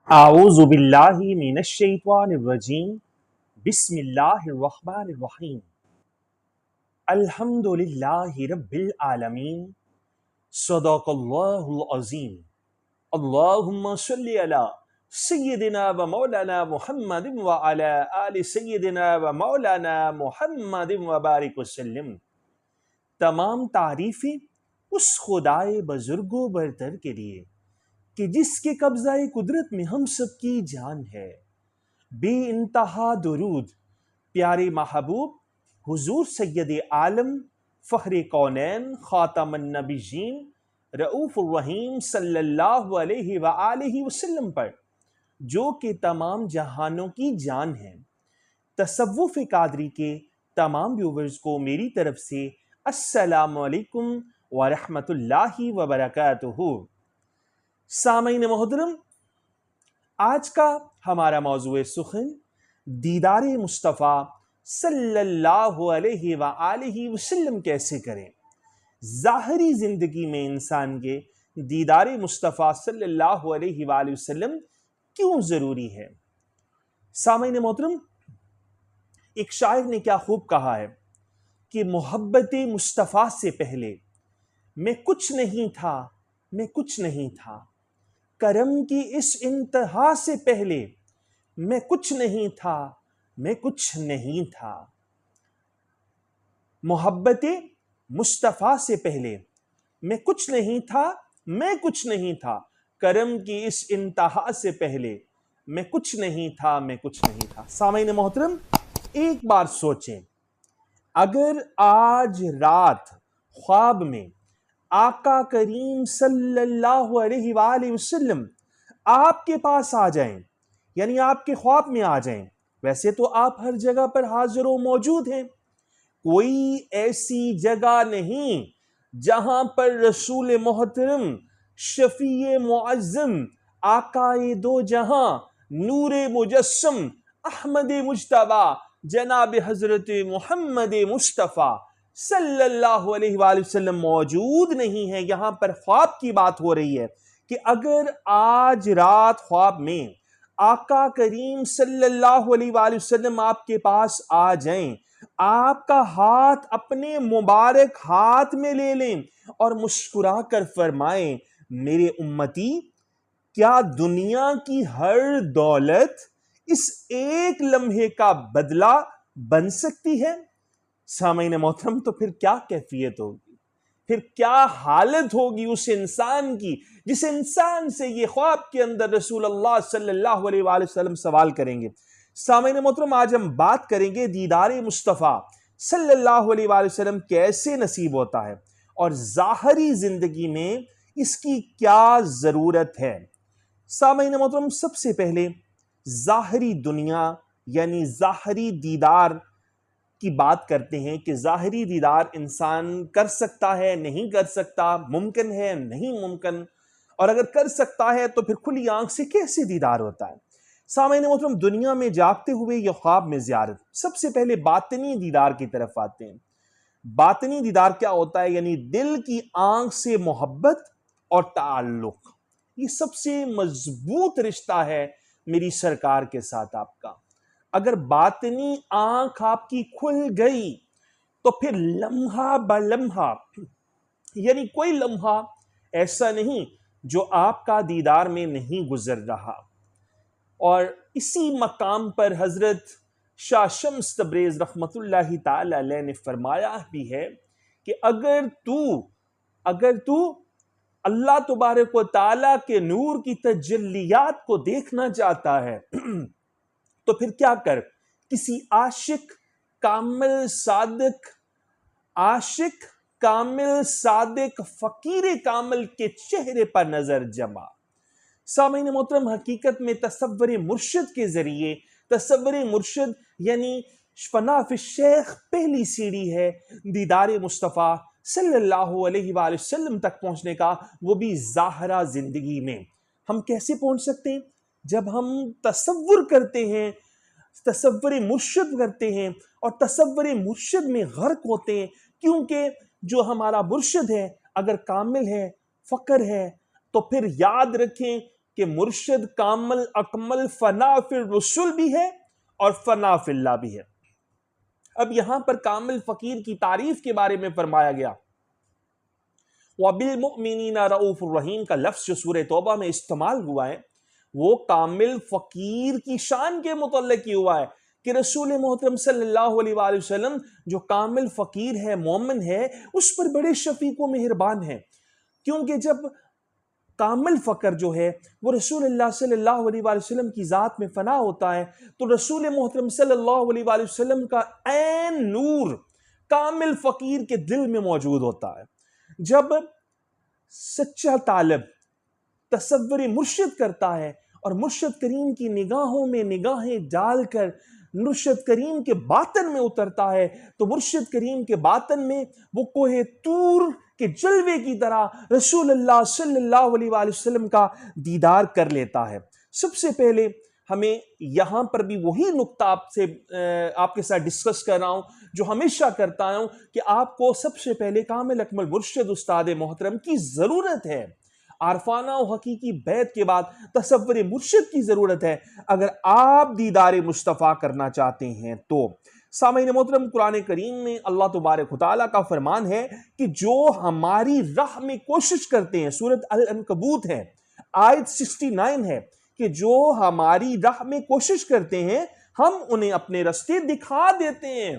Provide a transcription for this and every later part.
اعوذ باللہ من الشیطان الرجیم بسم اللہ الرحمن الرحیم الحمد للہ رب العالمین صدق اللہ العظیم اللہم صلی علی سیدنا و مولانا محمد وعلی آل سیدنا و مولانا محمد وبارک وسلم۔ تمام تعریفیں اس خدائے بزرگ و برتر کے لیے کہ جس کے قبضہ قدرت میں ہم سب کی جان ہے۔ بے انتہا درود پیارے محبوب حضور سید عالم فخر کونین خاتم النبیین رؤوف الرحیم صلی اللہ علیہ وآلہ وسلم پر، جو کہ تمام جہانوں کی جان ہے۔ تصوف قادری کے تمام ویورز کو میری طرف سے السلام علیکم ورحمۃ اللہ وبرکاتہ۔ سامعین محترم، آج کا ہمارا موضوع سخن دیدار مصطفیٰ صلی اللہ علیہ وآلہ وسلم کیسے کریں۔ ظاہری زندگی میں انسان کے دیدار مصطفیٰ صلی اللہ علیہ وآلہ وسلم کیوں ضروری ہے؟ سامعین محترم، ایک شاعر نے کیا خوب کہا ہے کہ محبت مصطفیٰ سے پہلے میں کچھ نہیں تھا، میں کچھ نہیں تھا، کرم کی اس انتہا سے پہلے میں کچھ نہیں تھا، میں کچھ نہیں تھا۔ محبت مصطفیٰ سے پہلے میں کچھ نہیں تھا، میں کچھ نہیں تھا، کرم کی اس انتہا سے پہلے میں کچھ نہیں تھا، میں کچھ نہیں تھا۔ سامعین محترم، ایک بار سوچیں، اگر آج رات خواب میں آقا کریم صلی اللہ علیہ وآلہ وسلم آپ کے پاس آ جائیں، یعنی آپ کے خواب میں آ جائیں، ویسے تو آپ ہر جگہ پر حاضر و موجود ہیں، کوئی ایسی جگہ نہیں جہاں پر رسول محترم شفیع معظم آقائے دو جہاں نور مجسم احمد مجتبیٰ جناب حضرت محمد مصطفیٰ صلی اللہ علیہ وآلہ وسلم موجود نہیں ہے۔ یہاں پر خواب کی بات ہو رہی ہے کہ اگر آج رات خواب میں آقا کریم صلی اللہ علیہ وآلہ وسلم آپ کے پاس آ جائیں، آپ کا ہاتھ اپنے مبارک ہاتھ میں لے لیں اور مسکرا کر فرمائیں، میرے امتی، کیا دنیا کی ہر دولت اس ایک لمحے کا بدلہ بن سکتی ہے؟ سامعین محترم، تو پھر کیا کیفیت ہوگی، پھر کیا حالت ہوگی اس انسان کی جس انسان سے یہ خواب کے اندر رسول اللہ صلی اللہ علیہ وآلہ وسلم سوال کریں گے۔ سامعین محترم، آج ہم بات کریں گے دیدار مصطفیٰ صلی اللہ علیہ وآلہ وسلم کیسے نصیب ہوتا ہے اور ظاہری زندگی میں اس کی کیا ضرورت ہے۔ سامعین محترم، سب سے پہلے ظاہری دنیا یعنی ظاہری دیدار کی بات کرتے ہیں کہ ظاہری دیدار انسان کر سکتا ہے، نہیں کر سکتا، ممکن ہے، نہیں ممکن، اور اگر کر سکتا ہے تو پھر کھلی آنکھ سے کیسے دیدار ہوتا ہے۔ سامعین محترم، دنیا میں جاگتے ہوئے یا خواب میں زیارت، سب سے پہلے باطنی دیدار کی طرف آتے ہیں۔ باطنی دیدار کیا ہوتا ہے؟ یعنی دل کی آنکھ سے محبت اور تعلق، یہ سب سے مضبوط رشتہ ہے میری سرکار کے ساتھ آپ کا۔ اگر باطنی آنکھ آپ کی کھل گئی تو پھر لمحہ بلمحہ، یعنی کوئی لمحہ ایسا نہیں جو آپ کا دیدار میں نہیں گزر رہا۔ اور اسی مقام پر حضرت شاہ شمس تبریز رحمت اللہ تعالی علیہ نے فرمایا بھی ہے کہ اگر تو اللہ تبارک و تعالیٰ کے نور کی تجلیات کو دیکھنا چاہتا ہے تو پھر کیا کر، کسی عاشق کامل صادق فقیر کامل کے چہرے پر نظر جما۔ سامعین محترم، حقیقت میں تصور مرشد کے ذریعے، تصور مرشد یعنی فنا فی الشیخ پہلی سیڑھی ہے دیدار مصطفیٰ صلی اللہ علیہ وآلہ وسلم تک پہنچنے کا، وہ بھی ظاہرہ زندگی میں۔ ہم کیسے پہنچ سکتے ہیں؟ جب ہم تصور کرتے ہیں، تصور مرشد کرتے ہیں اور تصور مرشد میں غرق ہوتے ہیں، کیونکہ جو ہمارا مرشد ہے اگر کامل ہے، فقر ہے، تو پھر یاد رکھیں کہ مرشد کامل اکمل فنا فی الرسل بھی ہے اور فنا فی اللہ بھی ہے۔ اب یہاں پر کامل فقیر کی تعریف کے بارے میں فرمایا گیا، وَبِالْمُؤْمِنِينَ رَؤُوفٌ الرَّحِيمٌ کا لفظ جو سورہ توبہ میں استعمال ہوا ہے وہ کامل فقیر کی شان کے متعلق ہی ہوا ہے کہ رسول محترم صلی اللہ علیہ وآلہ وسلم جو کامل فقیر ہے، مومن ہے، اس پر بڑے شفیق و مہربان ہیں، کیونکہ جب کامل فقر جو ہے وہ رسول اللہ صلی اللہ علیہ وآلہ وسلم کی ذات میں فنا ہوتا ہے، تو رسول محترم صلی اللہ علیہ وآلہ وسلم کا عین نور کامل فقیر کے دل میں موجود ہوتا ہے۔ جب سچا طالب تصور مرشد کرتا ہے اور مرشد کریم کی نگاہوں میں نگاہیں ڈال کر مرشد کریم کے باطن میں اترتا ہے تو مرشد کریم کے باطن میں وہ کوہ طور کے جلوے کی طرح رسول اللہ صلی اللہ علیہ وآلہ وسلم کا دیدار کر لیتا ہے۔ سب سے پہلے ہمیں یہاں پر بھی وہی نقطہ آپ کے ساتھ ڈسکس کر رہا ہوں جو ہمیشہ کرتا ہوں کہ آپ کو سب سے پہلے کامل اکمل مرشد استاد محترم کی ضرورت ہے۔ عارفانہ و حقیقی بیعت کے بعد تصور مرشد کی ضرورت ہے اگر آپ دیدار مصطفیٰ کرنا چاہتے ہیں تو۔ سامعین محترم، قرآن کریم میں اللہ تبارک و تعالیٰ کا فرمان ہے کہ جو ہماری راہ میں کوشش کرتے ہیں، سورۃ العنکبوت ہے، آیت 69 ہے کہ جو ہماری راہ میں کوشش کرتے ہیں ہم انہیں اپنے راستے دکھا دیتے ہیں۔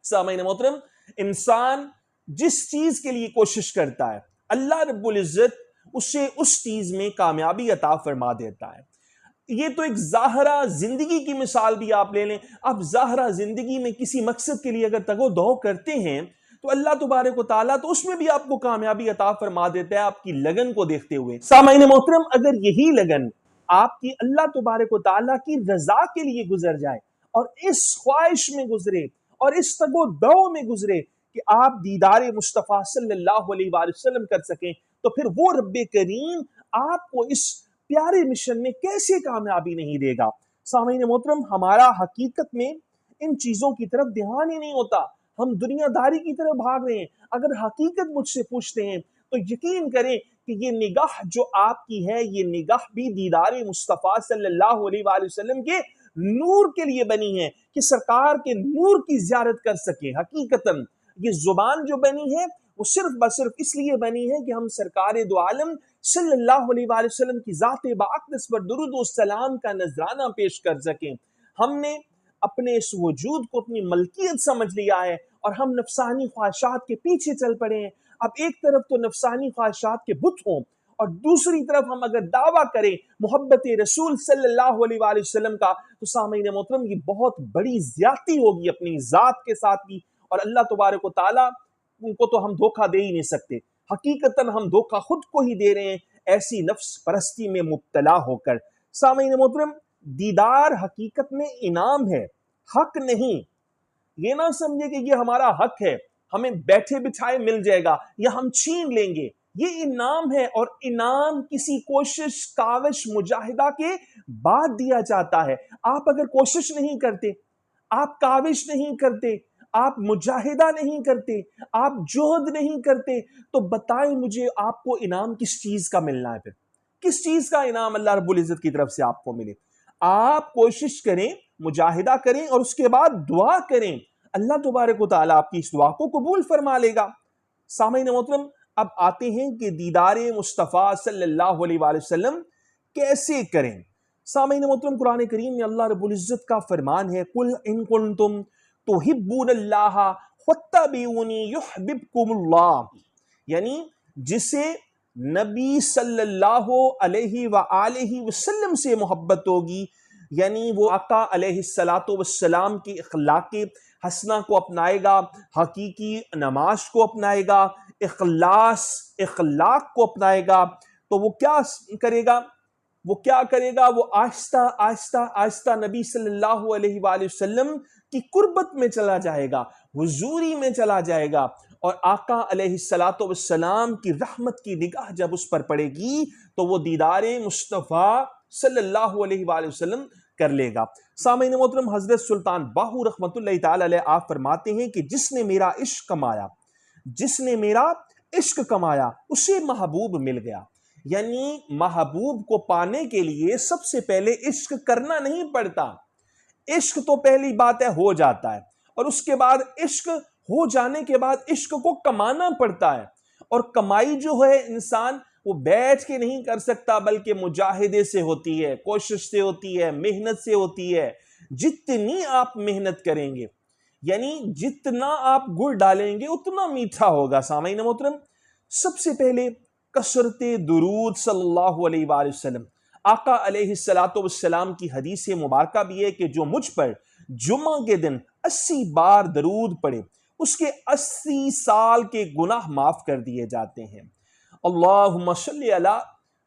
سامعین محترم، انسان جس چیز کے لیے کوشش کرتا ہے اللہ رب العزت اسے اس چیز میں کامیابی عطا فرما دیتا ہے۔ یہ تو ایک ظاہرہ زندگی کی مثال بھی آپ لے لیں، آپ ظاہرہ زندگی میں کسی مقصد کے لیے اگر تگ و دو کرتے ہیں تو اللہ تبارک و تعالیٰ تو اس میں بھی آپ کو کامیابی عطا فرما دیتا ہے آپ کی لگن کو دیکھتے ہوئے۔ سامعین محترم، اگر یہی لگن آپ کی اللہ تبارک و تعالیٰ کی رضا کے لیے گزر جائے اور اس خواہش میں گزرے اور اس تگ و دو میں گزرے کہ آپ دیدار مصطفیٰ صلی اللہ علیہ وآلہ وسلم کر سکیں تو پھر وہ رب کریم آپ کو اس پیارے مشن میں کیسے کامیابی نہیں دے گا۔ سامعین محترم، ہمارا حقیقت میں ان چیزوں کی طرف دھیان ہی نہیں ہوتا، ہم دنیا داری کی طرف بھاگ رہے ہیں۔ اگر حقیقت مجھ سے پوچھتے ہیں تو یقین کریں کہ یہ نگاہ جو آپ کی ہے یہ نگاہ بھی دیدار مصطفیٰ صلی اللہ علیہ وآلہ وسلم کے نور کے لیے بنی ہے کہ سرکار کے نور کی زیارت کر سکے۔ حقیقتاً یہ زبان جو بنی ہے وہ صرف بصرف اس لیے بنی ہے کہ ہم سرکار دو عالم صلی اللہ علیہ وآلہ وسلم کی ذات باقدس پر درود و سلام کا نذرانہ پیش کر سکیں۔ ہم نے اپنے اس وجود کو اپنی ملکیت سمجھ لیا ہے اور ہم نفسانی خواہشات کے پیچھے چل پڑے ہیں۔ اب ایک طرف تو نفسانی خواہشات کے بت ہوں اور دوسری طرف ہم اگر دعویٰ کریں محبت رسول صلی اللہ علیہ وآلہ وسلم کا تو سامعین محترم یہ بہت بڑی زیادتی ہوگی اپنی ذات کے ساتھ بھی، اور اللہ تبارک و تعالیٰ ان کو تو ہم دھوکہ دے ہی نہیں سکتے۔ حقیقتاً ہم دھوکہ خود کو ہی دے رہے ہیں ایسی نفس پرستی میں مبتلا ہو کر۔ سامعین محترم، دیدار حقیقت میں انعام ہے، حق نہیں۔ یہ نہ سمجھے کہ یہ ہمارا حق ہے، ہمیں بیٹھے بٹھائے مل جائے گا یا ہم چھین لیں گے۔ یہ انعام ہے اور انعام کسی کوشش کاوش مجاہدہ کے بعد دیا جاتا ہے۔ آپ اگر کوشش نہیں کرتے، آپ کاوش نہیں کرتے، آپ مجاہدہ نہیں کرتے، آپ جہد نہیں کرتے تو بتائیں مجھے آپ کو انعام کس چیز کا ملنا ہے؟ پھر کس چیز کا انعام اللہ رب العزت کی طرف سے آپ کو ملے؟ آپ کوشش کریں، مجاہدہ کریں اور اس کے بعد دعا کریں، اللہ تبارک و تعالیٰ آپ کی اس دعا کو قبول فرما لے گا۔ سامعین محترم، اب آتے ہیں کہ دیدار مصطفیٰ صلی اللہ علیہ وآلہ وسلم کیسے کریں۔ سامعین محترم، قرآن کریم میں اللہ رب العزت کا فرمان ہے، قُلْ إِن كُنتُمْ تُحِبُّونَ اللَّهَ فَاتَّبِعُونِي يُحْبِبْكُمُ اللَّهُ، یعنی جسے نبی صلی اللہ علیہ وآلہ وسلم سے محبت ہوگی، یعنی وہ آقا علیہ السلام کی اخلاق حسنہ کو اپنائے گا، حقیقی نماز کو اپنائے گا، اخلاق کو اپنائے گا، تو وہ کیا کرے گا؟ وہ آہستہ آہستہ آہستہ نبی صلی اللہ علیہ وآلہ وسلم کی قربت میں چلا جائے گا، حضوری میں چلا جائے گا، اور آقا علیہ السلام کی رحمت کی نگاہ جب اس پر پڑے گی تو وہ دیدار مصطفیٰ صلی اللہ علیہ وآلہ وسلم کر لے گا۔ سامعین محترم، حضرت سلطان باہو رحمۃ اللہ تعالی علیہ آپ فرماتے ہیں کہ جس نے میرا عشق کمایا اسے محبوب مل گیا، یعنی محبوب کو پانے کے لیے سب سے پہلے عشق کرنا نہیں پڑتا، عشق تو پہلی بات ہے ہو جاتا ہے، اور اس کے بعد عشق ہو جانے کے بعد عشق کو کمانا پڑتا ہے، اور کمائی جو ہے انسان وہ بیٹھ کے نہیں کر سکتا، بلکہ مجاہدے سے ہوتی ہے، کوشش سے ہوتی ہے، محنت سے ہوتی ہے۔ جتنی آپ محنت کریں گے، یعنی جتنا آپ گڑ ڈالیں گے اتنا میٹھا ہوگا۔ سامعین محترم، سب سے پہلے کثرت درود صلی اللہ علیہ وآلہ وسلم۔ آقا علیہ السلام کی حدیث مبارکہ بھی ہے کہ جو مجھ پر جمعہ کے دن 80 بار درود پڑے اس کے 80 سال کے گناہ معاف کر دیے جاتے ہیں۔ اللہم صلی علی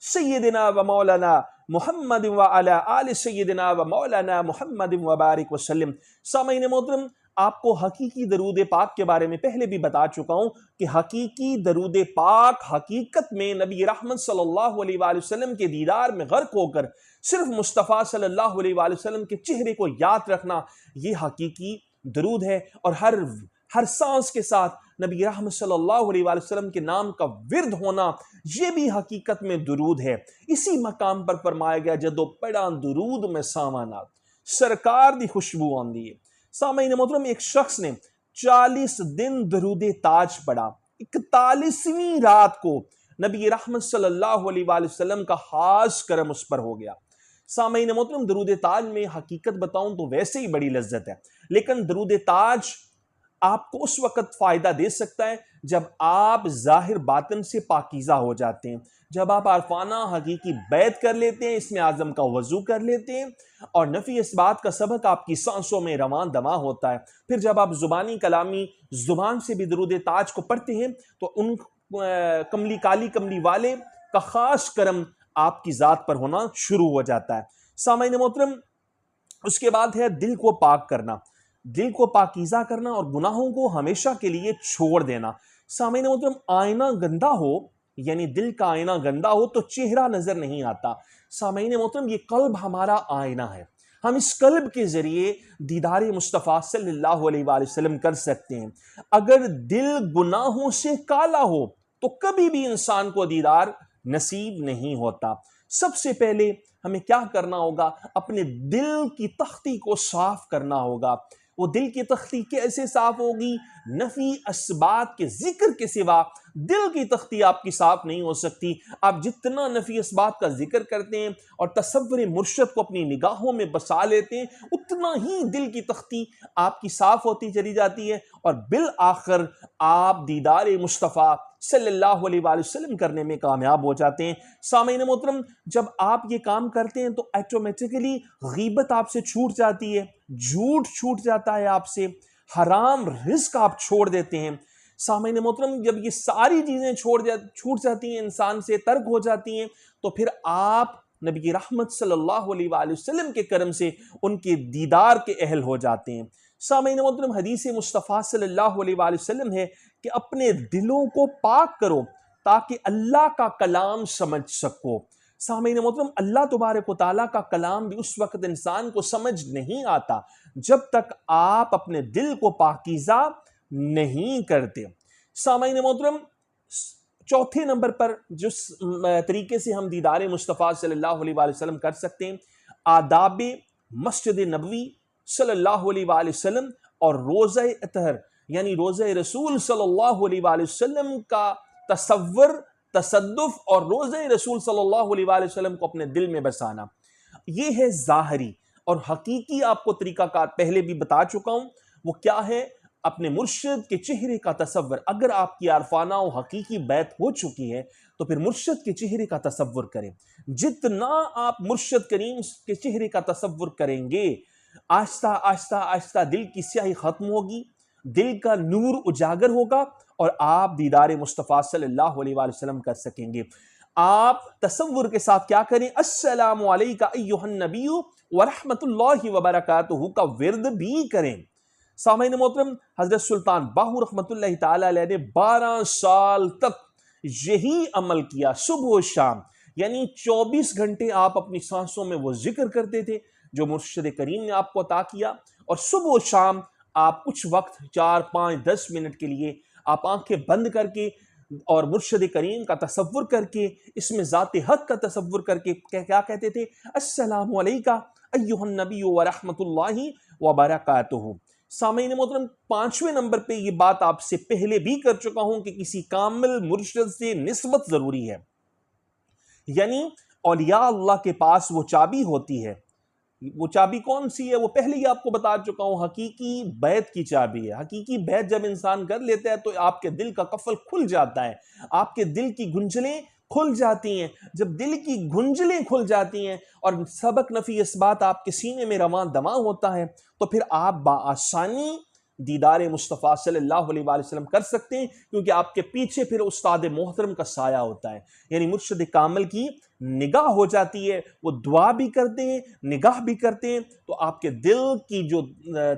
سیدنا و مولانا محمد وعلی آل سیدنا و مولانا محمد وبارک وسلم۔ سامعین محترم، آپ کو حقیقی درود پاک کے بارے میں پہلے بھی بتا چکا ہوں کہ حقیقی درود پاک حقیقت میں نبی رحمت صلی اللہ علیہ وآلہ وسلم کے دیدار میں غرق ہو کر صرف مصطفیٰ صلی اللہ علیہ وآلہ وسلم کے چہرے کو یاد رکھنا، یہ حقیقی درود ہے، اور ہر سانس کے ساتھ نبی رحمت صلی اللہ علیہ وآلہ وسلم کے نام کا ورد ہونا، یہ بھی حقیقت میں درود ہے۔ اسی مقام پر فرمایا گیا جدو پڑا درود میں سامانات سرکار دی خوشبو آندی ہے۔ سامعین محترم، ایک شخص نے 40 دن درود تاج پڑھا، 41ویں رات کو نبی رحمت صلی اللہ علیہ وآلہ وسلم کا خاص کرم اس پر ہو گیا۔ سامعین محترم، درود تاج میں حقیقت بتاؤں تو ویسے ہی بڑی لذت ہے، لیکن درود تاج آپ کو اس وقت فائدہ دے سکتا ہے جب آپ ظاہر باطن سے پاکیزہ ہو جاتے ہیں، جب آپ عارفانہ حقیقی بیعت کر لیتے ہیں، اسم اعظم کا وضو کر لیتے ہیں، اور نفی اس بات کا سبق آپ کی سانسوں میں رواں دواں ہوتا ہے۔ پھر جب آپ زبانی کلامی زبان سے بھی درود تاج کو پڑھتے ہیں تو ان کملی کالی کملی والے کا خاص کرم آپ کی ذات پر ہونا شروع ہو جاتا ہے۔ سامعین محترم، اس کے بعد ہے دل کو پاک کرنا، دل کو پاکیزہ کرنا اور گناہوں کو ہمیشہ کے لیے چھوڑ دینا۔ سامعین محترم، آئینہ گندا ہو، یعنی دل کا آئینہ گندا ہو تو چہرہ نظر نہیں آتا۔ سامعین محترم، یہ قلب ہمارا آئینہ ہے، ہم اس قلب کے ذریعے دیدار مصطفیٰ صلی اللہ علیہ وآلہ وسلم کر سکتے ہیں۔ اگر دل گناہوں سے کالا ہو تو کبھی بھی انسان کو دیدار نصیب نہیں ہوتا۔ سب سے پہلے ہمیں کیا کرنا ہوگا؟ اپنے دل کی تختی کو صاف کرنا ہوگا۔ وہ دل کی تختی کیسے صاف ہوگی؟ نفی اسبات کے ذکر کے سوا دل کی تختی آپ کی صاف نہیں ہو سکتی۔ آپ جتنا نفی اسبات کا ذکر کرتے ہیں اور تصور مرشد کو اپنی نگاہوں میں بسا لیتے ہیں، اتنا ہی دل کی تختی آپ کی صاف ہوتی چلی جاتی ہے، اور بالآخر آپ دیدار مصطفیٰ صلی اللہ علیہ وآلہ وسلم کرنے میں کامیاب ہو جاتے ہیں۔ سامعین محترم، جب آپ یہ کام کرتے ہیں تو ایٹومیٹکلی غیبت آپ سے چھوٹ جاتی ہے، جھوٹ چھوٹ جاتا ہے آپ سے، حرام رزق آپ چھوڑ دیتے ہیں۔ سامعین محترم، جب یہ ساری چیزیں چھوٹ جاتی ہیں، انسان سے ترک ہو جاتی ہیں، تو پھر آپ نبی رحمت صلی اللہ علیہ وآلہ وسلم کے کرم سے ان کے دیدار کے اہل ہو جاتے ہیں۔ سامعین محترم، حدیث مصطفیٰ صلی اللہ علیہ وآلہ وسلم ہے کہ اپنے دلوں کو پاک کرو تاکہ اللہ کا کلام سمجھ سکو۔ سامعین محترم، اللہ تبارک و تعالیٰ کا کلام بھی اس وقت انسان کو سمجھ نہیں آتا جب تک آپ اپنے دل کو پاکیزہ نہیں کرتے۔ سامعین محترم، چوتھے نمبر پر جس طریقے سے ہم دیدار مصطفیٰ صلی اللہ علیہ وآلہ وسلم کر سکتے ہیں، آداب مسجد نبوی صلی اللہ علیہ وآلہ وسلم اور روضہ اطہر یعنی روضہ رسول صلی اللہ علیہ وآلہ وسلم کا تصور، تصدف اور روضہ رسول صلی اللہ علیہ وآلہ وسلم کو اپنے دل میں بسانا، یہ ہے ظاہری۔ اور حقیقی آپ کو طریقہ کار پہلے بھی بتا چکا ہوں، وہ کیا ہے؟ اپنے مرشد کے چہرے کا تصور۔ اگر آپ کی عارفانہ و حقیقی بیعت ہو چکی ہے تو پھر مرشد کے چہرے کا تصور کریں۔ جتنا آپ مرشد کریم کے چہرے کا تصور کریں گے، آہستہ آہستہ آہستہ دل کی سیاہی ختم ہوگی، دل کا نور اجاگر ہوگا، اور آپ دیدار مصطفیٰ صلی اللہ علیہ وآلہ وسلم کر سکیں گے۔ آپ تصور کے ساتھ کیا کریں؟ السلام علیکہ ایہا النبی ورحمۃ اللہ وبرکاتہ کا ورد بھی کریں۔ سامعین محترم، حضرت سلطان باہو رحمۃ اللہ تعالی علیہ نے 12 سال تک یہی عمل کیا، صبح و شام، یعنی 24 گھنٹے آپ اپنی سانسوں میں وہ ذکر کرتے تھے جو مرشد کریم نے آپ کو عطا کیا، اور صبح و شام آپ کچھ وقت 4، 5، 10 منٹ کے لیے آپ آنکھیں بند کر کے اور مرشد کریم کا تصور کر کے، اس میں ذات حق کا تصور کر کے کیا کہتے تھے؟ السلام علیکہ ایھا النبی ورحمۃ اللہ وبرکاتہ۔ سامعین محترم، 5ویں نمبر پہ یہ بات آپ سے پہلے بھی کر چکا ہوں کہ کسی کامل مرشد سے نسبت ضروری ہے، یعنی اولیاء اللہ کے پاس وہ چابی ہوتی ہے۔ وہ چابی کون سی ہے؟ وہ پہلے ہی آپ کو بتا چکا ہوں، حقیقی بیعت کی چابی ہے۔ حقیقی بیعت جب انسان کر لیتا ہے تو آپ کے دل کا قفل کھل جاتا ہے، آپ کے دل کی گنجلیں کھل جاتی ہیں۔ جب دل کی گنجلیں کھل جاتی ہیں اور سبق نفی اس بات آپ کے سینے میں رواں دواں ہوتا ہے، تو پھر آپ بآسانی دیدار مصطفیٰ صلی اللہ علیہ وآلہ وسلم کر سکتے ہیں، کیونکہ آپ کے پیچھے پھر استاد محترم کا سایہ ہوتا ہے، یعنی مرشد کامل کی نگاہ ہو جاتی ہے۔ وہ دعا بھی کرتے ہیں، نگاہ بھی کرتے ہیں، تو آپ کے دل کی جو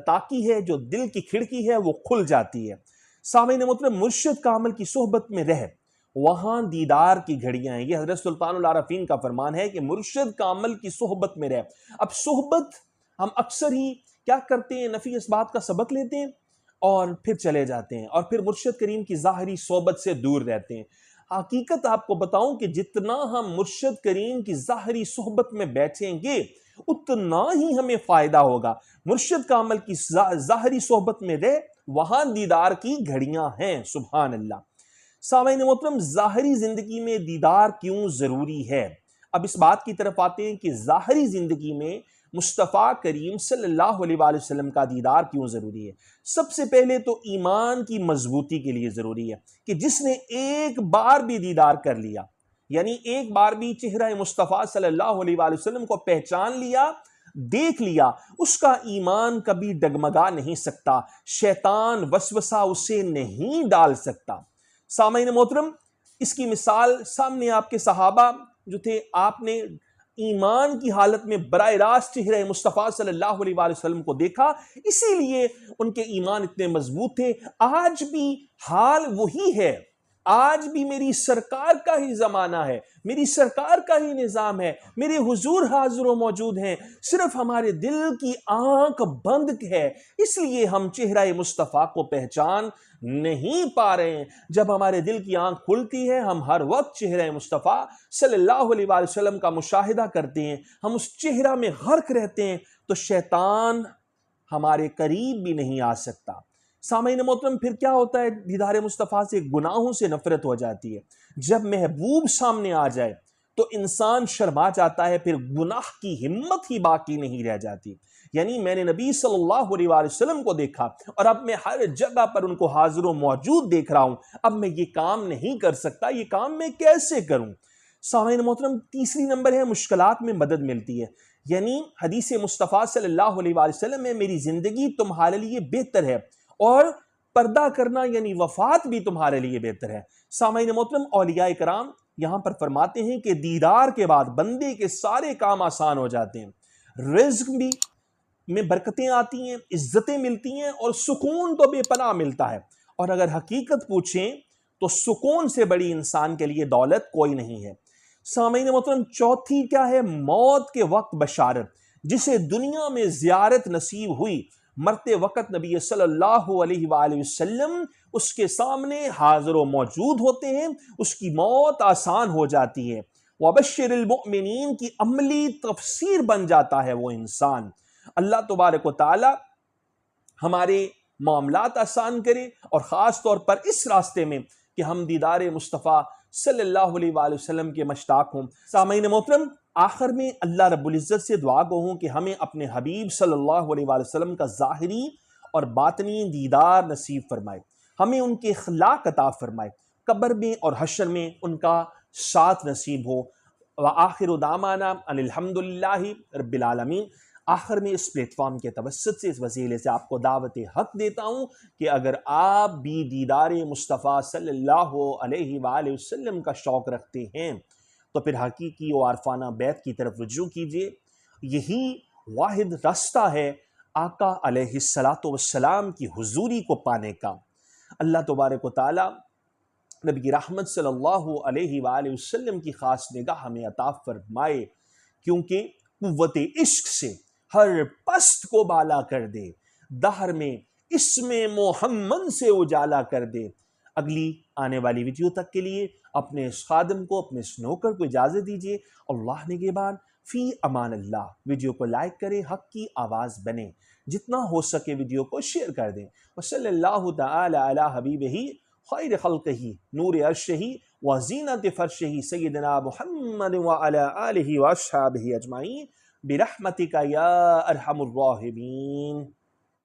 تاکی ہے، جو دل کی کھڑکی ہے، وہ کھل جاتی ہے۔ سامعین محترم، مرشد کامل کی صحبت میں رہ، وہاں دیدار کی گھڑیاں ہیں۔ یہ حضرت سلطان العارفین کا فرمان ہے کہ مرشد کامل کی صحبت میں رہ۔ اب صحبت ہم اکثر ہی کیا کرتے ہیں؟ نفی اس بات کا سبق لیتے ہیں اور پھر چلے جاتے ہیں، اور پھر مرشد کریم کی ظاہری صحبت سے دور رہتے ہیں۔ حقیقت آپ کو بتاؤں کہ جتنا ہم مرشد کریم کی ظاہری صحبت میں بیٹھیں گے اتنا ہی ہمیں فائدہ ہوگا۔ مرشد کامل کی ظاہری صحبت میں رہ، وہاں دیدار کی گھڑیاں ہیں۔ سبحان اللہ۔ سامعین محترم، ظاہری زندگی میں دیدار کیوں ضروری ہے؟ اب اس بات کی طرف آتے ہیں کہ ظاہری زندگی میں مصطفیٰ کریم صلی اللہ علیہ وآلہ وسلم کا دیدار کیوں ضروری ہے؟ سب سے پہلے تو ایمان کی مضبوطی کے لیے ضروری ہے کہ جس نے ایک بار بھی دیدار کر لیا، یعنی ایک بار بھی چہرہ مصطفیٰ صلی اللہ علیہ وآلہ وسلم کو پہچان لیا، دیکھ لیا، اس کا ایمان کبھی ڈگمگا نہیں سکتا، شیطان وسوسہ اسے نہیں ڈال سکتا۔ سامعین محترم، اس کی مثال سامنے آپ کے صحابہ جو تھے، آپ نے ایمان کی حالت میں براہ راست چہرہ مصطفیٰ صلی اللہ علیہ وآلہ وسلم کو دیکھا، اسی لیے ان کے ایمان اتنے مضبوط تھے۔ آج بھی حال وہی ہے، آج بھی میری سرکار کا ہی زمانہ ہے، میری سرکار کا ہی نظام ہے، میرے حضور حاضر و موجود ہیں، صرف ہمارے دل کی آنکھ بند ہے، اس لیے ہم چہرہ مصطفیٰ کو پہچان نہیں پا رہے ہیں۔ جب ہمارے دل کی آنکھ کھلتی ہے، ہم ہر وقت چہرہ مصطفیٰ صلی اللہ علیہ وآلہ وسلم کا مشاہدہ کرتے ہیں، ہم اس چہرہ میں غرق رہتے ہیں، تو شیطان ہمارے قریب بھی نہیں آ سکتا۔ سامعین محترم، پھر کیا ہوتا ہے؟ دیدار مصطفیٰ سے گناہوں سے نفرت ہو جاتی ہے۔ جب محبوب سامنے آ جائے تو انسان شرما جاتا ہے، پھر گناہ کی ہمت ہی باقی نہیں رہ جاتی۔ یعنی میں نے نبی صلی اللہ علیہ وآلہ وسلم کو دیکھا اور اب میں ہر جگہ پر ان کو حاضر و موجود دیکھ رہا ہوں، اب میں یہ کام نہیں کر سکتا، یہ کام میں کیسے کروں؟ سامعین محترم، تیسری نمبر ہے مشکلات میں مدد ملتی ہے، یعنی حدیث مصطفیٰ صلی اللہ علیہ وآلہ وسلم میں میری زندگی تمہارے لیے بہتر ہے اور پردہ کرنا یعنی وفات بھی تمہارے لیے بہتر ہے۔ سامعین محترم، اولیاء کرام یہاں پر فرماتے ہیں کہ دیدار کے بعد بندے کے سارے کام آسان ہو جاتے ہیں، رزق بھی میں برکتیں آتی ہیں، عزتیں ملتی ہیں، اور سکون تو بے پناہ ملتا ہے۔ اور اگر حقیقت پوچھیں تو سکون سے بڑی انسان کے لیے دولت کوئی نہیں ہے۔ سامعین محترم، چوتھی کیا ہے؟ موت کے وقت بشارت۔ جسے دنیا میں زیارت نصیب ہوئی، مرتے وقت نبی صلی اللہ علیہ وآلہ وسلم اس کے سامنے حاضر و موجود ہوتے ہیں، اس کی موت آسان ہو جاتی ہے۔ وَبَشِّرِ الْمُؤْمِنِينَ کی عملی تفسیر بن جاتا ہے وہ انسان۔ اللہ تبارک و تعالی ہمارے معاملات آسان کرے، اور خاص طور پر اس راستے میں کہ ہم دیدار مصطفیٰ صلی اللہ علیہ وآلہ وسلم کے مشتاق ہوں۔ سامعین محترم، آخر میں اللہ رب العزت سے دعا گو ہوں کہ ہمیں اپنے حبیب صلی اللہ علیہ وآلہ وسلم کا ظاہری اور باطنی دیدار نصیب فرمائے، ہمیں ان کے اخلاق عطا فرمائے، قبر میں اور حشر میں ان کا ساتھ نصیب ہو۔ وآخر دعوانا ان الحمد للہ رب العالمین۔ آخر میں اس پلیٹ فارم کے توسط سے، اس وسیلے سے آپ کو دعوت حق دیتا ہوں کہ اگر آپ بھی دیدار مصطفیٰ صلی اللہ علیہ وآلہ وسلم کا شوق رکھتے ہیں تو پھر حقیقی و عارفانہ بیعت کی طرف رجوع کیجیے۔ یہی واحد راستہ ہے آقا علیہ السلام کی حضوری کو پانے کا۔ اللہ تبارک و تعالی نبی رحمت صلی اللہ علیہ وآلہ وسلم کی خاص نگاہ ہمیں عطا فرمائے، کیونکہ قوت عشق سے ہر پست کو بالا کر دے، دہر میں اسم محمد سے اجالا کر دے۔ اگلی آنے والی ویڈیو تک کے لیے اپنے اس خادم کو، اپنے اس نوکر کو اجازت دیجیے۔ اللہ نگہبان، فی امان اللہ۔ ویڈیو کو لائک کریں، حق کی آواز بنیں، جتنا ہو سکے ویڈیو کو شیئر کر دیں۔ وصلی اللہ تعالی علی حبیبہ خیر خلقہ نور عرشہ وزینت فرشہ سیدنا محمد وعلی آلہ واصحابہ اجمعین برحمتک یا ارحم الراحمین۔